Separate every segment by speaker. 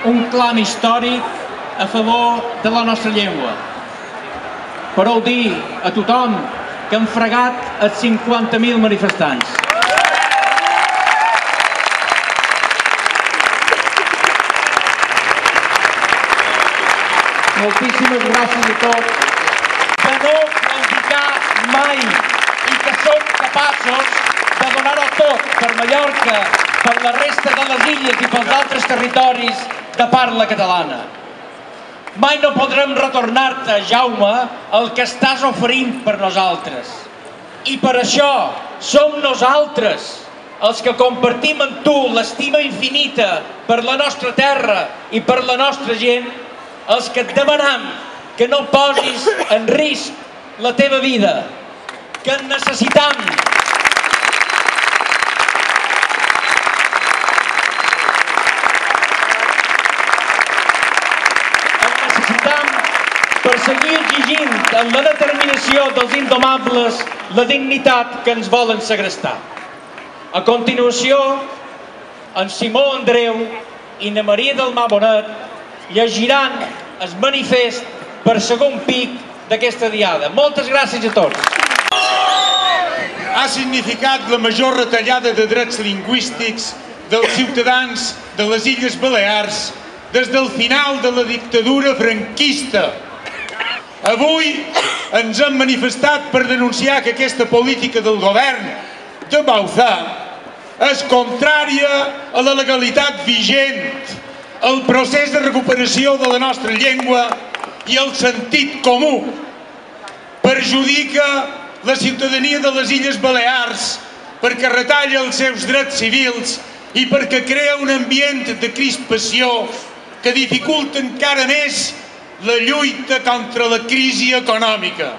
Speaker 1: un clam històric a favor de la nostra llengua. Però dir a tothom que han fregat els 50.000 manifestants. Moltíssimes gràcies a tots.
Speaker 2: De no claudicar mai i que som capaços de donar-ho tot per Mallorca, per la resta de les illes i pels altres territoris de parla catalana. Mai no podrem retornar-te, Jaume, el que estàs oferint per nosaltres. I per això som nosaltres, els que compartim amb tu l'estima infinita per la nostra terra i per la nostra gent, els que et demanam que no posis en risc la teva vida, que en necessitam. Per seguir exigint amb la determinació dels indomables la dignitat que ens volen segrestar. A continuació, en Simó Andreu i na Maria del Mar Bonet llegiran el manifest per segon pic d'aquesta diada. Moltes gràcies a tots.
Speaker 3: Ha significat la major retallada de drets lingüístics dels ciutadans de les Illes Balears des del final de la dictadura franquista. Avui ens hem manifestat per denunciar que aquesta política del govern de Bauzá és contrària a la legalitat vigent, al procés de recuperació de la nostra llengua i al sentit comú. Perjudica la ciutadania de les Illes Balears perquè retalla els seus drets civils i perquè crea un ambient de crispació que dificulta encara més la lluita contra la crisi econòmica.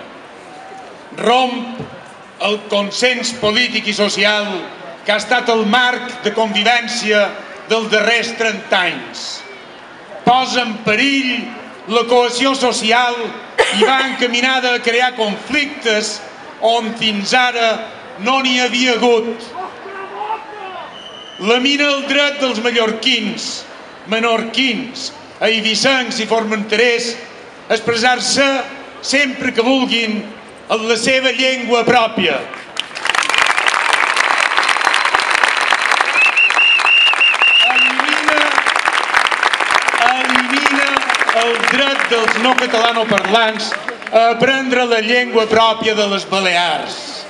Speaker 3: Romp el consens polític i social que ha estat el marc de convivència dels darrers 30 anys. Posa en perill la cohesió social i va encaminada a crear conflictes on fins ara no n'hi havia hagut. Lamina el dret dels mallorquins, menorquins, eivissencs i formenterers a expressar-se sempre que vulguin en la seva llengua pròpia. Elimina el dret dels no catalanoparlants a aprendre la llengua pròpia de les Balears.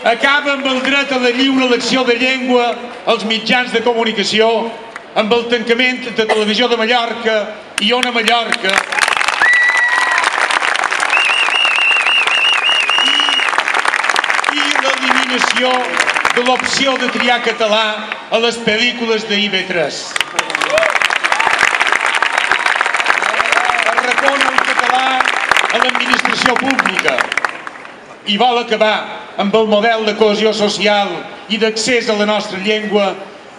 Speaker 3: Acaba amb el dret a la lliure elecció de llengua als mitjans de comunicació, amb el tancament de Televisió de Mallorca i Ona Mallorca i l'eliminació de l'opció de triar català a les pel·lícules d'IV3. Arracona el català a l'administració pública i vol acabar amb el model de cohesió social i d'accés a la nostra llengua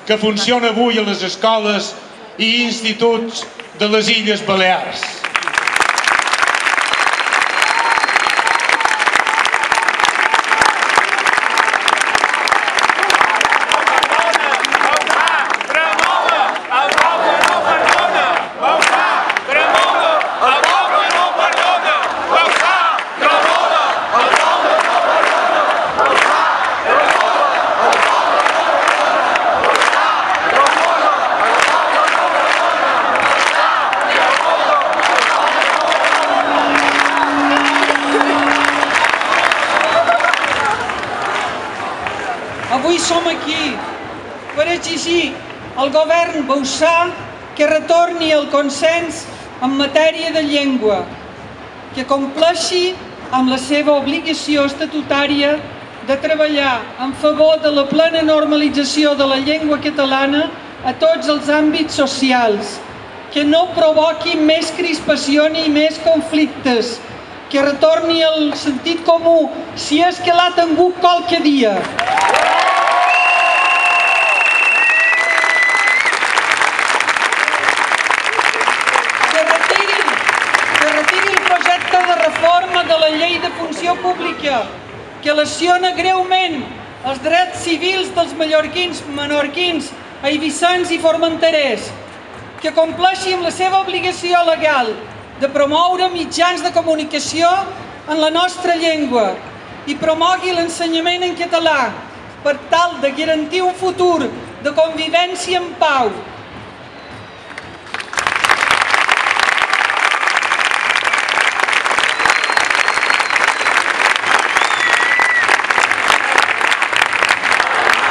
Speaker 3: que funciona avui a les escoles i instituts de les Illes Balears.
Speaker 4: Avui som aquí per exigir al govern bausà que retorni el consens en matèria de llengua, que compleixi amb la seva obligació estatutària de treballar en favor de la plena normalització de la llengua catalana a tots els àmbits socials, que no provoqui més crispació ni més conflictes, que retorni el sentit comú, si és que l'ha tingut qualque dia. Que retiri el projecte de reforma de la llei de funció pública, que lesiona greument els drets civils dels mallorquins, menorquins, eivissencs i formenterers, que compleixi amb la seva obligació legal de promoure mitjans de comunicació en la nostra llengua i promogui l'ensenyament en català per tal de garantir un futur de convivència en pau.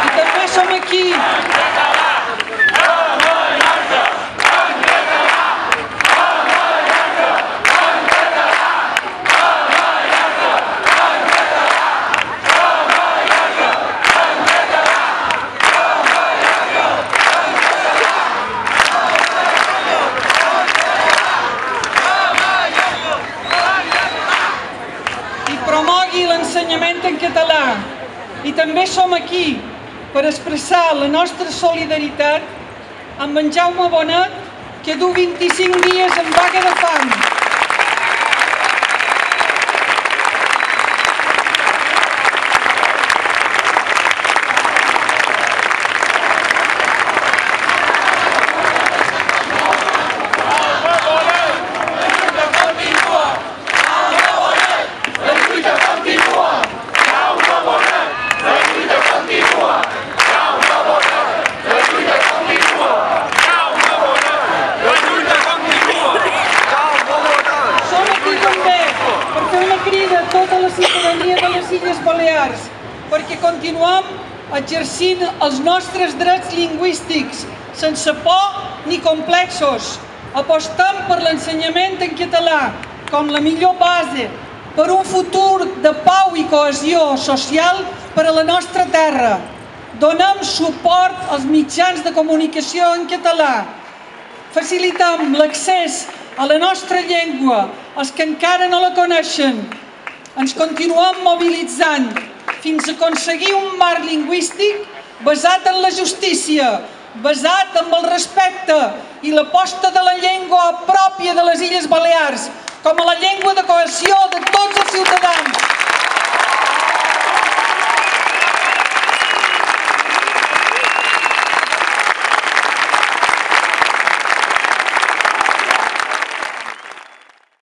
Speaker 4: I també som aquí l'ensenyament en català i també som aquí per expressar la nostra solidaritat amb en Jaume Bonet, que du 25 dies en vaga de fam. Tota la ciutadania de les Illes Balears perquè continuem exercint els nostres drets lingüístics sense por ni complexos. Apostem per l'ensenyament en català com la millor base per un futur de pau i cohesió social per a la nostra terra. Donem suport als mitjans de comunicació en català. Facilitem l'accés a la nostra llengua als que encara no la coneixen. Ens continuem mobilitzant fins a aconseguir un marc lingüístic basat en la justícia, basat en el respecte i l'aposta de la llengua pròpia de les Illes Balears com a la llengua de cohesió de tots els ciutadans.